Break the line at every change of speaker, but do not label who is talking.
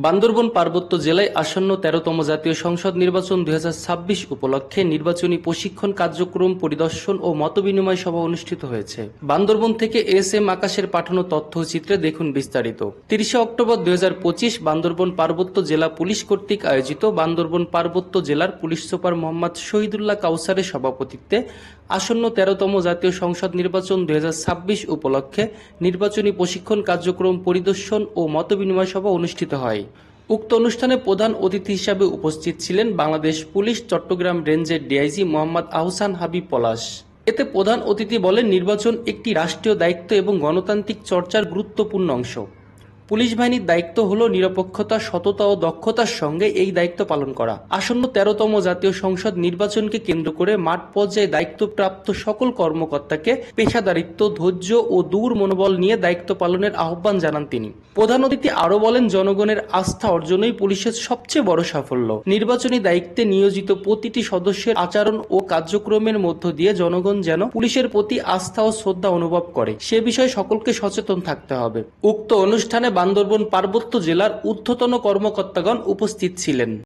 বান্দরবান পার্বত্য জেলায় আসন্ন ১৩তম জাতীয় সংসদ নির্বাচন ২০২৬ উপলক্ষে নির্বাচনী প্রশিক্ষণ কার্যক্রম পরিদর্শন ও মতবিনিময় সভা অনুষ্ঠিত হয়েছে। বান্দরবান থেকে এস.এম. আকাশের পাঠানো তথ্যচিত্রে দেখুন বিস্তারিত। ৩০ অক্টোবর ২০২৫ বান্দরবান পার্বত্য জেলা পুলিশ কর্তৃক আয়োজিত বান্দরবান পার্বত্য জেলার পুলিশ সুপার মোহাম্মদ শহীদুল্লাহ কাউসারের সভাপতিত্বে আসন্ন ১৩তম জাতীয় সংসদ নির্বাচন ২০২৬ উপলক্ষে নির্বাচনী প্রশিক্ষণ কার্যক্রম পরিদর্শন ও মতবিনিময় সভা অনুষ্ঠিত হয়। উক্ত অনুষ্ঠানে প্রধান অতিথি হিসাবে উপস্থিত ছিলেন বাংলাদেশ পুলিশ চট্টগ্রাম রেঞ্জের ডিআইজি মোহাম্মদ আহসান হাবিব পলাশ। এতে প্রধান অতিথি বলেন, নির্বাচন একটি রাষ্ট্রীয় দায়িত্ব এবং গণতান্ত্রিক চর্চার গুরুত্বপূর্ণ অংশ। পুলিশ বাহিনীর দায়িত্ব হল নিরপেক্ষতা, সততা ও দক্ষতার সঙ্গে এই দায়িত্ব পালন করা। আসন্ন ১৩তম জাতীয় সংসদ নির্বাচনকে কেন্দ্র করে মাঠ পর্যায়ে দায়িত্বপ্রাপ্ত সকল কর্মকর্তাকে পেশাদারিত্ব, ধৈর্য ও দূর মনোবল নিয়ে দায়িত্ব পালনের আহ্বান জানান তিনি। প্রধান অতিথি আরও বলেন, জনগণের আস্থা অর্জনই পুলিশের সবচেয়ে বড় সাফল্য। নির্বাচনী দায়িত্বে নিয়োজিত প্রতিটি সদস্যের আচরণ ও কার্যক্রমের মধ্য দিয়ে জনগণ যেন পুলিশের প্রতি আস্থা ও শ্রদ্ধা অনুভব করে, সে বিষয়ে সকলকে সচেতন থাকতে হবে। উক্ত অনুষ্ঠানে বান্দরবান পার্বত্য জেলার ঊর্ধ্বতন কর্মকর্তাগণ উপস্থিত ছিলেন।